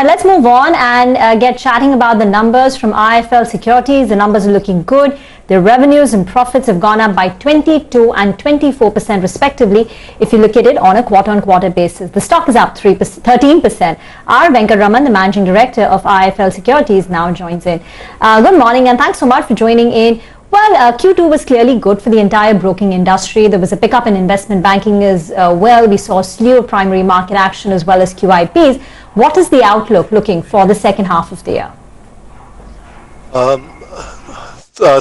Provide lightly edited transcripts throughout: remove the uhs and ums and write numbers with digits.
Let's move on and get chatting about the numbers from IIFL Securities. The numbers are looking good. Their revenues and profits have gone up by 22 and 24% respectively if you look at it on a quarter-on-quarter basis. The stock is up 13%. R. Venkataraman, the Managing Director of IIFL Securities, now joins in. Good morning and thanks so much for joining in. Well, Q2 was clearly good for the entire broking industry. There was a pickup in investment banking as well. We saw a slew of primary market action as well as QIPs. What is the outlook looking for the second half of the year?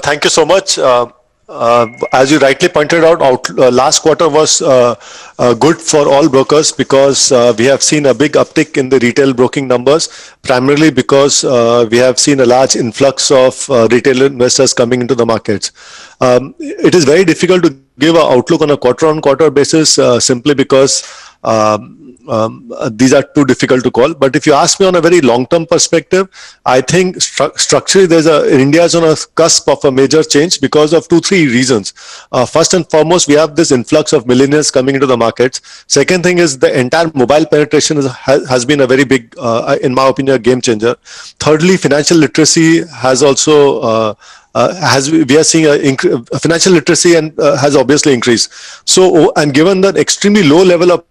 Thank you so much. As you rightly pointed out, last quarter was good for all brokers because we have seen a big uptick in the retail broking numbers, primarily because we have seen a large influx of retail investors coming into the markets. It is very difficult to give an outlook on a quarter-on-quarter basis simply because these are too difficult to call. But if you ask me on a very long-term perspective, I think structurally India is on a cusp of a major change because of 2-3 reasons. First and foremost, we have this influx of millennials coming into the markets. Second thing is the entire mobile penetration has been a very big, in my opinion, a game changer. Thirdly, financial literacy has also we are seeing financial literacy and has obviously increased. So, and given that extremely low level of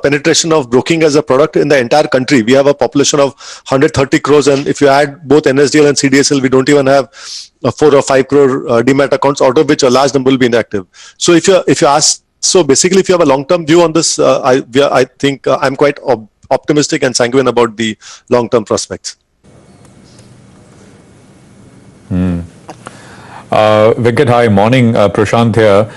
penetration of broking as a product in the entire country, we have a population of 130 crores, and if you add both NSDL and CDSL, we don't even have 4 or 5 crore demat accounts, out of which a large number will be inactive. So if you ask, so basically, if you have a long-term view on this, I think I'm quite optimistic and sanguine about the long-term prospects. Venkat, hi, morning. Prashant here.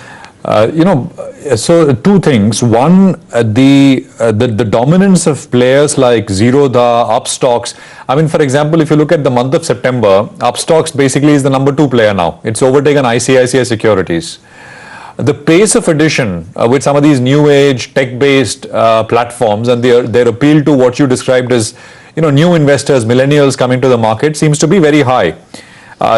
So 2 things. One, the dominance of players like Zerodha, Upstox. I mean, for example, if you look at the month of September, Upstox basically is the number 2 player now. It's overtaken ICICI Securities. The pace of addition with some of these new age tech-based platforms and their appeal to what you described as new investors, millennials coming to the market seems to be very high.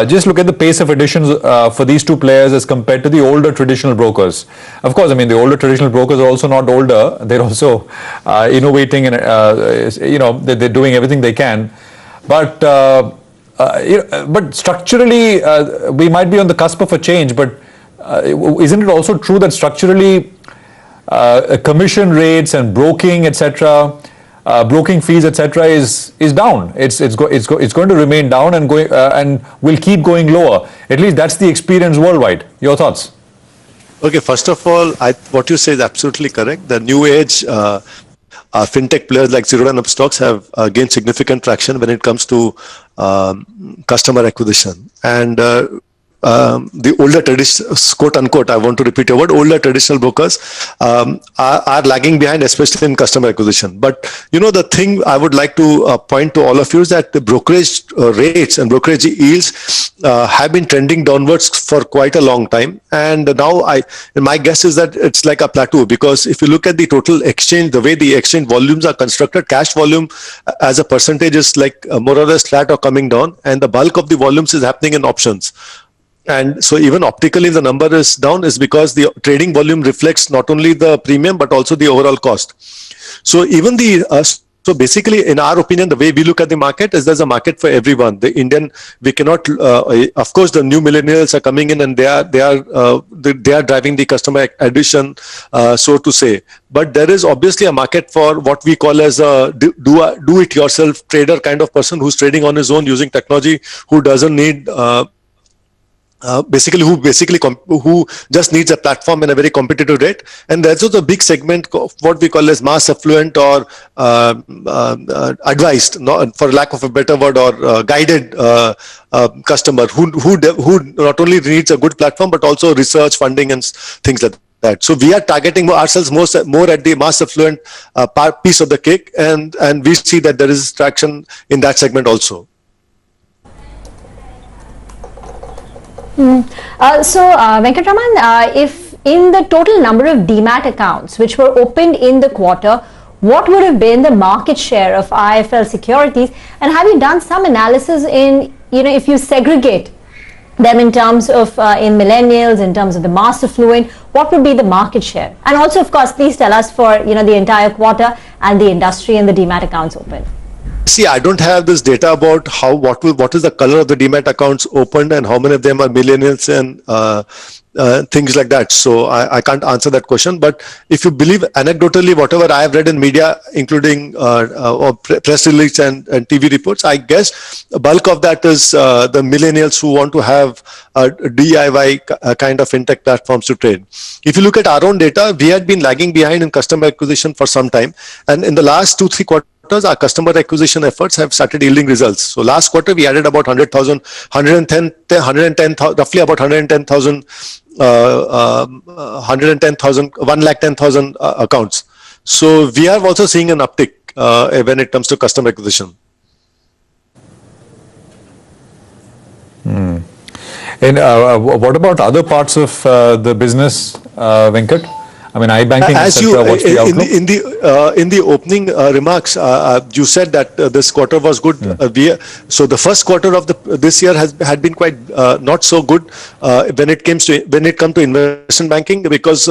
Just look at the pace of additions for these 2 players as compared to the older traditional brokers. Of course, I mean, the older traditional brokers are also not older. They're also innovating and, they're doing everything they can. But structurally, we might be on the cusp of a change. But isn't it also true that structurally commission rates and broking, etc., broking fees, etc., is down. It's going to remain down and will keep going lower. At least that's the experience worldwide. Your thoughts? Okay, first of all, what you say is absolutely correct. The new age fintech players like Zerodha and Upstox have gained significant traction when it comes to customer acquisition. And the older traditional, quote unquote, I want to repeat your word, older traditional brokers are lagging behind, especially in customer acquisition. But the thing I would like to point to all of you is that the brokerage rates and brokerage yields have been trending downwards for quite a long time. And now my guess is that it's like a plateau, because if you look at the total exchange, the way the exchange volumes are constructed, cash volume as a percentage is like more or less flat or coming down, and the bulk of the volumes is happening in options. And so even optically the number is down is because the trading volume reflects not only the premium but also the overall cost. So even so basically, in our opinion, the way we look at the market is there's a market for everyone. We cannot, of course, the new millennials are coming in and they are driving the customer addition, so to say. But there is obviously a market for what we call as a do-it-yourself trader kind of person who's trading on his own using technology, who doesn't need who just needs a platform in a very competitive rate. And there's also a big segment of what we call as mass affluent or advised, for lack of a better word, or guided customer who not only needs a good platform but also research, funding and things like that. So we are targeting ourselves more at the mass affluent piece of the cake, and we see that there is traction in that segment also. Venkataraman, if in the total number of demat accounts which were opened in the quarter, what would have been the market share of IIFL Securities? And have you done some analysis in, if you segregate them in terms of in millennials, in terms of the mass affluent, what would be the market share? And also, of course, please tell us for the entire quarter and the industry and the demat accounts open. See, I don't have this data about what is the color of the demat accounts opened and how many of them are millennials and things like that. So I can't answer that question. But if you believe anecdotally, whatever I have read in media, including press release and TV reports, I guess a bulk of that is the millennials who want to have DIY kind of fintech platforms to trade. If you look at our own data, we had been lagging behind in customer acquisition for some time. And in the last 2-3 quarters, our customer acquisition efforts have started yielding results. So last quarter, we added about 110,000, roughly about 110,000, 110,000 accounts. So we are also seeing an uptick when it comes to customer acquisition. And what about other parts of the business, Venkat? I mean, iBanking, as etc. What's the outlook? In the opening remarks, you said that this quarter was good. So the first quarter of this year had been quite not so good when it comes to investment banking because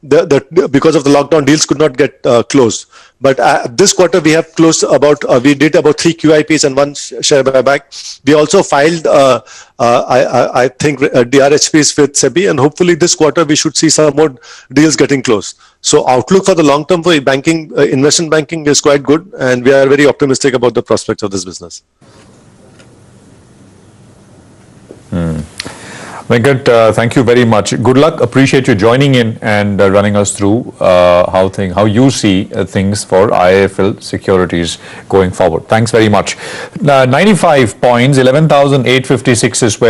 because of the lockdown, deals could not get closed. But this quarter we have closed we did about 3 QIPs and 1 share buyback. We also filed I think DRHPs with SEBI, and hopefully this quarter we should see some more deals getting closed. So outlook for the long term for banking, investment banking is quite good, and we are very optimistic about the prospects of this business. Venkat, thank you very much. Good luck. Appreciate you joining in and running us through how you see things for IIFL Securities going forward. Thanks very much. 95 points, 11,856 is where